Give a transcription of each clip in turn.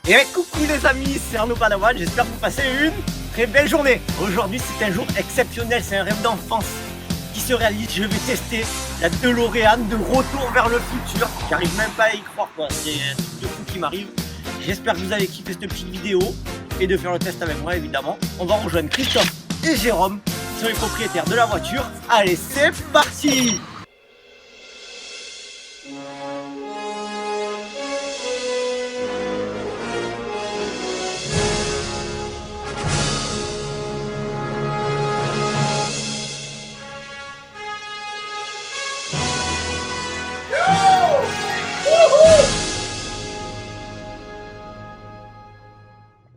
Et coucou les amis, c'est Arnaud Padawan, j'espère que vous passez une très belle journée. Aujourd'hui c'est un jour exceptionnel, c'est un rêve d'enfance qui se réalise. Je vais tester la DeLorean de retour vers le futur. J'arrive même pas à y croire quoi, c'est un truc de fou qui m'arrive. J'espère que vous avez kiffé cette petite vidéo et de faire le test avec moi évidemment. On va rejoindre Christophe et Jérôme qui sont les propriétaires de la voiture. Allez c'est parti!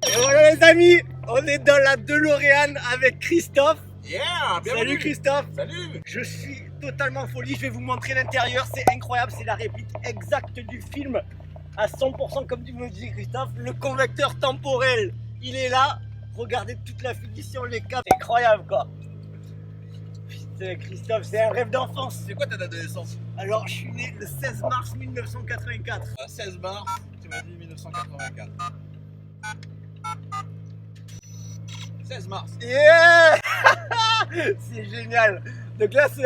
Et voilà les amis, on est dans la DeLorean avec Christophe. Yeah, bienvenue. Salut Christophe. Salut. Je suis totalement en folie, je vais vous montrer l'intérieur, c'est incroyable, c'est la réplique exacte du film à 100% comme tu me le dis Christophe. Le convecteur temporel, il est là, regardez toute la finition, les câbles, c'est incroyable quoi. Putain Christophe, c'est un rêve d'enfance. C'est quoi ta date de naissance? Alors je suis né le 16 mars 1984. 16 mars, tu m'as dit 1984. 16 mars. Yeah. C'est génial. Donc là c'est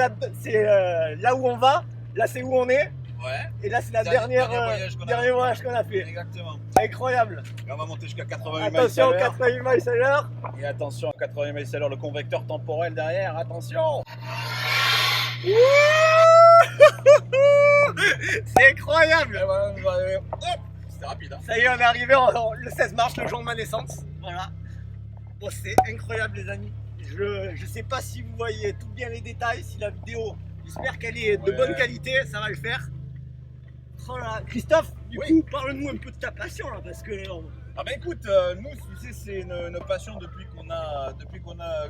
là où on va, là c'est où on est. Ouais. Et là c'est la Dernier dernier voyage voyage qu'on a fait. Exactement. Incroyable. Et on va monter jusqu'à 88 miles Attention, à l'heure. 88 miles à l'heure. Et attention, 80 miles à l'heure, le convecteur temporel derrière, attention. C'est incroyable. Et voilà, hop, c'était rapide. Hein. Ça y est, on est arrivé le 16 mars, le jour de ma naissance. Voilà. Bon, c'est incroyable les amis. Je sais pas si vous voyez tout bien les détails, si la vidéo, j'espère qu'elle est de bonne qualité, ça va le faire. Oh là, Christophe, du coup, parle-nous un peu de ta passion là, parce que... Ah bah écoute, nous, tu sais, c'est une passion depuis qu'on a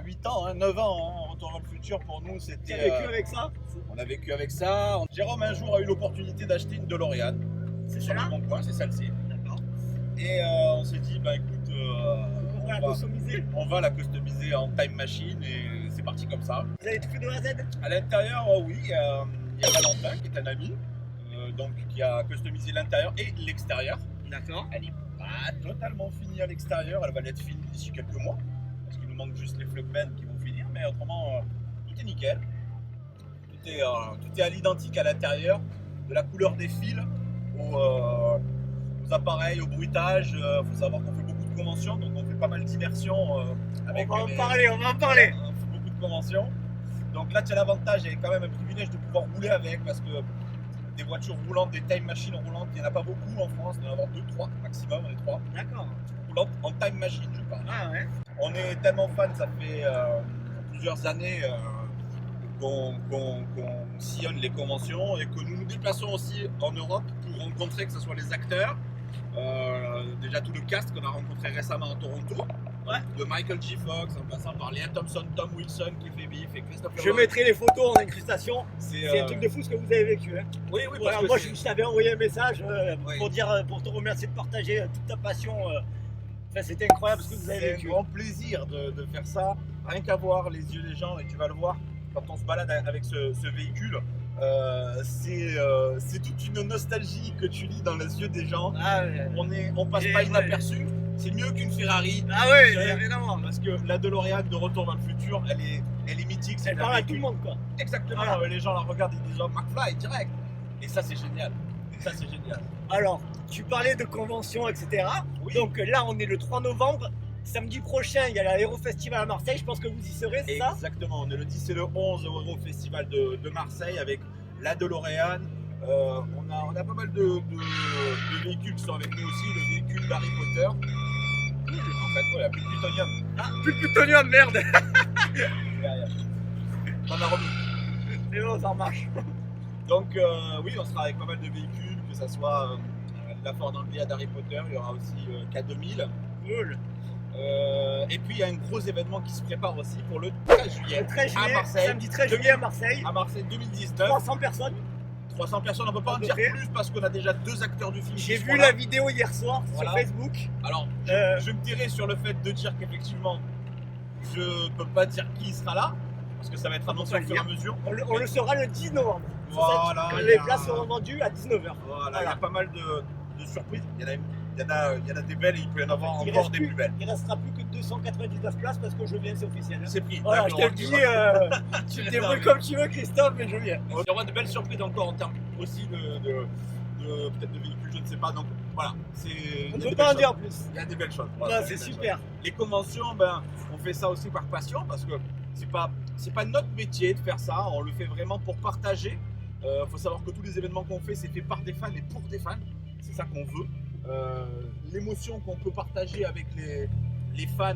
8 ans, hein, 9 ans, hein, Retour vers le futur pour nous, Tu as c'était... vécu avec ça? On a vécu avec ça. Jérôme un jour a eu l'opportunité d'acheter une DeLorean. C'est Sur ça? le bon coin, c'est celle-ci. D'accord. Et on s'est dit, bah écoute, On va la customiser. on va la customiser en time machine et c'est parti comme ça. Vous avez tout fait de A à Z? À l'intérieur, oui, il y a Valentin qui est un ami, donc qui a customisé l'intérieur et l'extérieur. D'accord. Elle n'est pas totalement finie à l'extérieur, elle va l'être finie d'ici quelques mois, parce qu'il nous manque juste les flugmen qui vont finir, mais autrement, tout est nickel. Tout est à l'identique à l'intérieur, de la couleur des fils aux appareils, au bruitage. Il faut savoir qu'on fait beaucoup de conventions, donc on fait pas mal d'immersions avec On va en parler. On fait beaucoup de conventions. Donc là, tu as l'avantage et quand même un privilège de pouvoir rouler avec, parce que des voitures roulantes, des time machines roulantes, il n'y en a pas beaucoup en France, il y en a avoir 2, 3 maximum, on est 3. D'accord. Roulantes en time machine, je parle. Ah ouais. On est tellement fan, ça fait plusieurs années qu'on sillonne les conventions et que nous nous déplaçons aussi en Europe pour rencontrer, que ce soit les acteurs, déjà tout le cast qu'on a rencontré récemment à Toronto, de Michael J. Fox, en passant par Liam Thompson, Tom Wilson qui fait Biff et Christopher Je Lloyd. mettrai les photos en incrustation. C'est C'est un truc de fou ce que vous avez vécu. Hein. Oui, oui, Voilà, parce moi que je t'avais envoyé un message Oui. pour te remercier de partager toute ta passion. Enfin, c'était incroyable ce que vous avez c'est un vécu. grand plaisir de faire ça, rien qu'à voir les yeux des gens, et tu vas le voir quand on se balade avec ce véhicule. C'est toute une nostalgie que tu lis dans les yeux des gens. Ah ouais. On passe pas inaperçu. C'est mieux qu'une Ferrari. Ah ouais, il y a rien à voir. Parce que la DeLorean de Retour vers le futur, elle est mythique. Elle parle à tout le monde quoi. Exactement. Voilà. Les gens la regardent, ils disent oh, McFly direct. Et ça c'est génial. Ça c'est génial. Alors, tu parlais de conventions, etc. Oui. Donc là, on est le 3 novembre. Samedi prochain, il y a l'Aéro Festival à Marseille. Je pense que vous y serez, c'est ça? Exactement. On est le 10 et le 11 au Festival de Marseille avec la DeLorean. On a pas mal de véhicules qui sont avec nous aussi. Le véhicule d'Harry Potter. En fait, voilà, plus de plutonium. Ah, plus de plutonium, merde. Derrière. On a remis. C'est bon, ça marche. Donc oui, on sera avec pas mal de véhicules, que ce soit la Ford Anglia d'Harry Potter, il y aura aussi K2000. Cool. Et puis il y a un gros événement qui se prépare aussi pour le 13 juillet, Le 13 juillet, à Marseille. samedi 13 juillet à Marseille. À Marseille 2019. 300 personnes. 300 personnes, on ne peut pas en À peu dire près. plus parce qu'on a déjà 2 acteurs du film. J'ai qui vu seront la là. vidéo hier soir Voilà. sur Facebook. Alors, je me dirais sur le fait de dire qu'effectivement, je peux pas dire qui sera là, parce que ça va être annoncé pas au le fur et à dire. mesure. On le saura le 10 novembre. Voilà, Quand il y les a- places seront vendues à 19h. Voilà, il y Voilà. a pas mal de surprises. Il y en a Il y en a des belles et il peut y en avoir Il encore reste des plus- plus belles. Il restera plus que 299 places parce que je viens, c'est officiel. Hein. C'est pris. Voilà, je te le D'accord, dis, tu vois. tu te débrouilles comme tu veux, Christophe, mais je viens. Il y aura de belles surprises encore en termes aussi de peut-être de véhicules, je ne sais pas. Donc voilà, On il y a ne des peut pas en belles dire choses. plus. Il y a des belles choses. Ah, Voilà, c'est des belles super. choses. Les conventions, ben, on fait ça aussi par passion parce que c'est pas notre métier de faire ça. On le fait vraiment pour partager. Faut savoir que tous les événements qu'on fait, c'est fait par des fans et pour des fans. C'est ça qu'on veut. L'émotion qu'on peut partager avec les fans,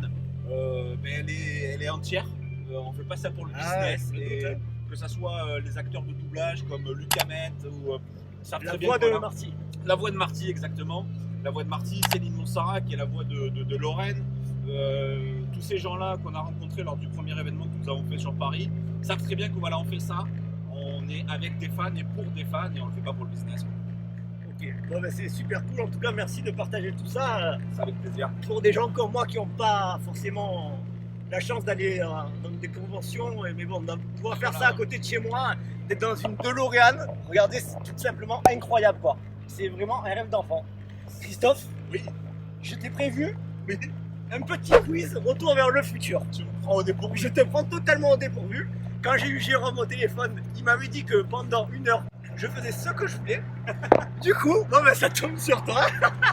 ben, elle est entière. On fait pas ça pour le business. je me Et doute, hein. que ça soit les acteurs de doublage comme Luc Hamet ou savent La très bien voix que, de voilà, Marty. la voix de Marty, exactement. La voix de Marty, Céline Monsara, qui est la voix de Lorraine. Tous ces gens-là qu'on a rencontrés lors du premier événement que nous avons fait sur Paris savent très bien que voilà, on fait ça. On est avec des fans et pour des fans et on le fait pas pour le business. Ok, bon, ben, c'est super cool. En tout cas, merci de partager tout ça. C'est avec plaisir. Pour des gens comme moi qui n'ont pas forcément la chance d'aller dans des conventions, mais bon, de pouvoir faire ça à côté de chez moi, d'être dans une DeLorean, regardez, c'est tout simplement incroyable quoi. C'est vraiment un rêve d'enfant. Christophe, Oui, je t'ai prévu oui. un petit quiz retour vers le futur. Tu me prends au dépourvu. Je te prends totalement au dépourvu. Quand j'ai eu Jérôme au téléphone, il m'avait dit que pendant 1 heure, je faisais ce que je voulais. Du coup, bon ben ça tombe sur toi.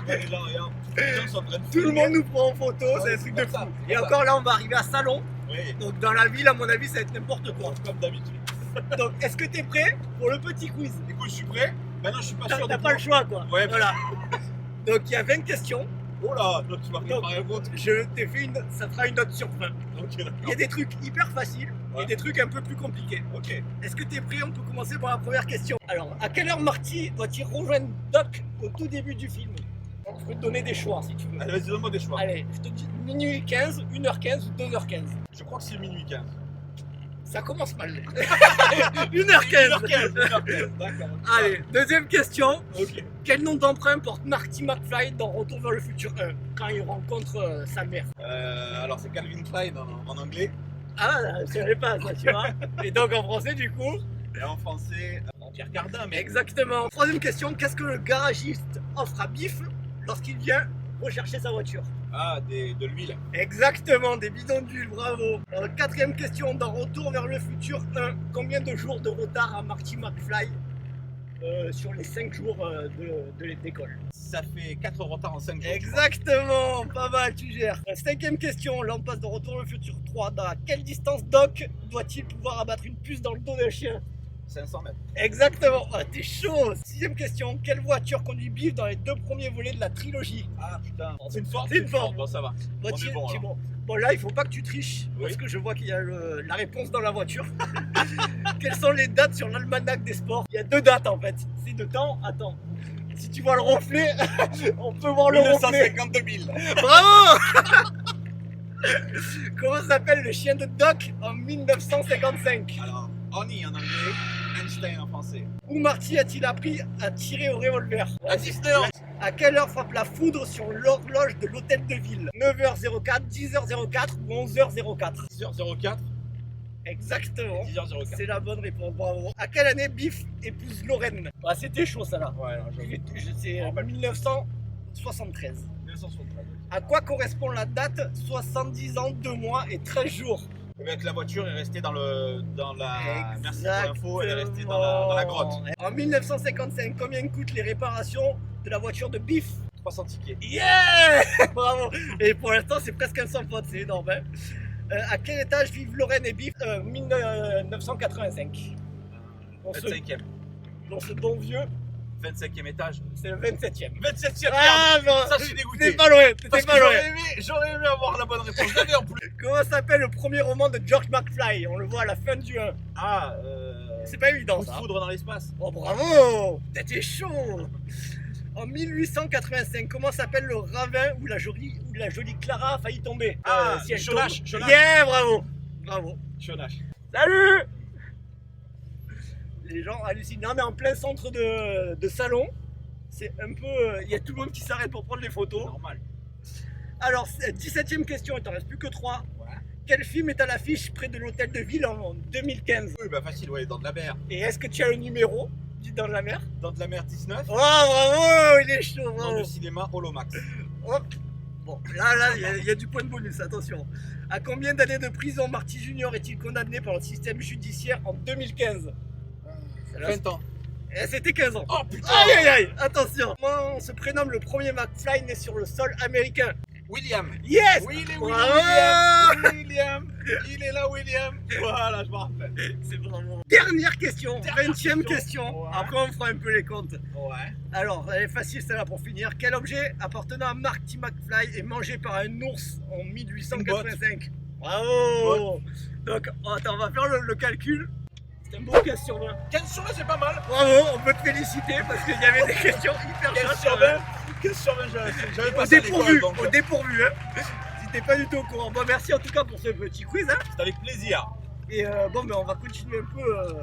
Et là, regarde, les gens sont en train de Tout le filmer. monde nous prend en photo, Ouais, c'est un c'est truc de comme ça, fou. c'est Et comme encore là, on va arriver à Salon. Oui, Donc dans la ville, à mon avis, ça va être n'importe quoi. comme d'habitude. Donc est-ce que tu es prêt pour le petit quiz? Écoute, je suis prêt. Maintenant, je suis pas sûr T'as de pas le choix quoi. Ouais, Voilà. Donc il y a 20 questions. Oh là, toi, tu vas préparer un vôtre. Je t'ai fait ça fera une note sur 20. Ok, d'accord. Il y a des trucs hyper faciles et Ouais. des trucs un peu plus compliqués. Ok. Est-ce que tu es prêt? On peut commencer par la première question. Alors, à quelle heure Marty doit-il rejoindre Doc au tout début du film? Je peux te donner des choix si tu veux. Allez, vas-y, donne-moi des choix. Allez, je te dis minuit 15, 1h15 ou 2h15. Je crois que c'est minuit 15. Ça commence mal. 1h15. 1h15, d'accord. Allez, deuxième question. Ok. Quel nom d'emprunt porte Marty McFly dans Retour vers le futur 1 quand il rencontre sa mère? Alors, c'est Calvin Klein en anglais. Ah, je savais pas ça, tu vois. Et donc en français, du coup? Et en français, Pierre Cardin, mais Exactement. Troisième question, qu'est-ce que le garagiste offre à Biff lorsqu'il vient rechercher sa voiture? ah, de l'huile. Exactement, des bidons d'huile, bravo. Alors, quatrième question, dans Retour vers le futur 1, combien de jours de retard a Marty McFly sur les 5 jours de l'école? Ça fait 4 retards en 5 jours. Exactement, pas mal, tu gères. Cinquième question, là on passe de Retour vers le futur 3, dans quelle distance Doc doit-il pouvoir abattre une puce dans le dos d'un chien? 500 mètres. Exactement, ah, t'es chaud. Sixième question, quelle voiture conduit Biff dans les 2 premiers volets de la trilogie? Ah putain. Bon, C'est une Ford. c'est une Ford. Bon, ça va. Bon, On est bon, tu es alors. bon, là il faut pas que tu triches, Oui. parce que je vois qu'il y a la réponse dans la voiture. Quelles sont les dates sur l'almanach des sports? Il y a 2 dates en fait. C'est de temps, attends. Si tu vois le reflet, on peut voir le reflet. 1952 000. Bravo. Comment s'appelle le chien de Doc en 1955? Alors, Honey en anglais, Einstein en français. Où Marty a-t-il appris à tirer au revolver? À Disneyland. À quelle heure frappe la foudre sur l'horloge de l'hôtel de ville? 9h04, 10h04 ou 11h04? 10h04. Exactement. 10h04. C'est la bonne réponse, bravo. À quelle année Biff épouse Lorraine? Ah, c'était chaud ça là. Ouais, non, j'avoue. C'est en 1973. 1973. À quoi correspond la date? 70 ans, 2 mois et 13 jours. Eh bien, que la voiture est restée dans la. Merci pour l'info, elle est restée Exactement. dans la grotte. En 1955, combien coûtent les réparations de la voiture de Biff? 300 tickets. Yeah. Bravo. Et pour l'instant, c'est presque un sans faute, c'est énorme. Hein. À quel étage vivent Lorraine et Biff? 1985. Dans ce, 25e. dans ce bon vieux, 25e étage. c'est le 27e. 27e. Ah non, Ça, je suis dégoûté. t'es pas loin, t'es Parce que pas loin. j'aurais aimé avoir la bonne réponse. Je l'avais en plus. Comment s'appelle le premier roman de George McFly? On le voit à la fin du 1. Ah, C'est pas évident Coup de ça. foudre dans l'espace. Oh bravo. T'es chaud. En 1885, comment s'appelle le ravin où la jolie Clara a failli tomber? Ah, si elle Chonache, tombe- Chonache. Yeah, bravo. Bravo. Chonache. Salut. Les gens hallucinent. Non mais en plein centre de salon, c'est un peu... Il y a tout le monde qui s'arrête pour prendre les photos. Normal. Alors, 17ème question, il t'en reste plus que 3. Ouais. Quel film est à l'affiche près de l'hôtel de ville en 2015? Oui, bah facile, ouais, dans de la mer. Et est-ce que tu as le numéro dit dans la mer. Dans de la mer 19. Oh bravo, il est chaud, Dans bravo. le cinéma Holomax. Hop. Bon, là, il y a du point de bonus, attention. À combien d'années de prison Marty Junior est-il condamné par le système judiciaire en 2015? 20 ans. C'était 15 ans. Oh putain. Aïe aïe aïe, attention. Comment on se prénomme le premier McFly né sur le sol américain? William. Yes. William. Il est là, William. Voilà, je me rappelle. C'est vraiment... Dernière question, 20e question. Ouais. Après on fera un peu les comptes. Ouais. Alors, elle est facile celle-là pour finir. Quel objet appartenant à Marty McFly est mangé par un ours en 1885? Bravo. Donc, attends, on va faire le calcul. C'est un beau 15 sur 20. 15 sur 20, c'est pas mal. Bravo, on peut te féliciter parce qu'il y avait des questions hyper 15 chouettes. sur 20. 15 sur 20, j'avais pas Au ça à dépourvu, l'école, donc. au dépourvu. Hein. Si t'es pas du tout au courant. Bon, merci en tout cas pour ce petit quiz. Hein. C'est avec plaisir. Et bon, ben, on va continuer un peu.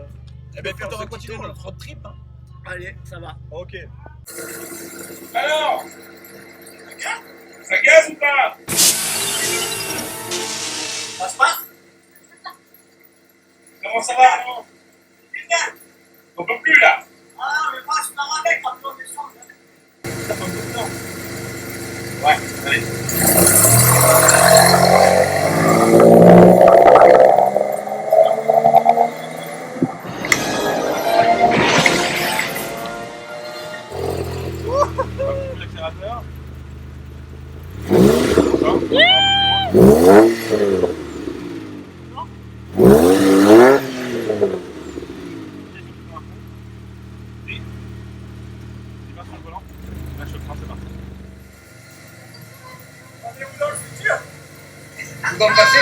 Eh ben, faire écoute, on va ce continuer petit notre road trip. Hein. Allez, ça va. Ok. Alors, ça gaz ou pas? Ça se passe? Comment ça va, non? On peut plus là. Ah, mais moi, je m'en rappelle quand on descend. Ça fait un peu de temps. Ouais, allez. L'accélérateur. Tu vas sur le volant. Là, je te prends, c'est parti. On est où dans le futur? Dans le passé.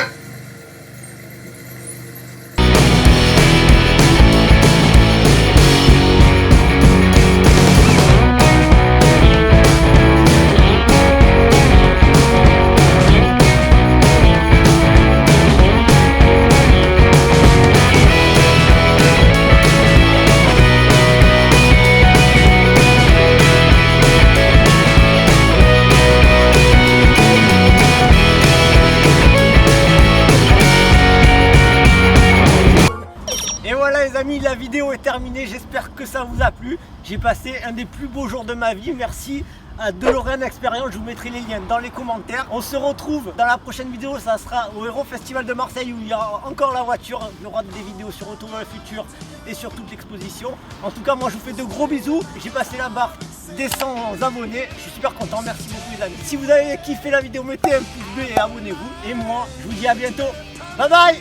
Et voilà les amis, la vidéo est terminée, j'espère que ça vous a plu. J'ai passé un des plus beaux jours de ma vie, merci à DeLorean Experience, je vous mettrai les liens dans les commentaires. On se retrouve dans la prochaine vidéo, ça sera au Hero Festival de Marseille où il y aura encore la voiture. Il y aura des vidéos sur Retour vers le futur et sur toute l'exposition. En tout cas, moi je vous fais de gros bisous, j'ai passé la barre des 100 abonnés, je suis super content, merci beaucoup les amis. Si vous avez kiffé la vidéo, mettez un pouce bleu et abonnez-vous. Et moi, je vous dis à bientôt, bye bye.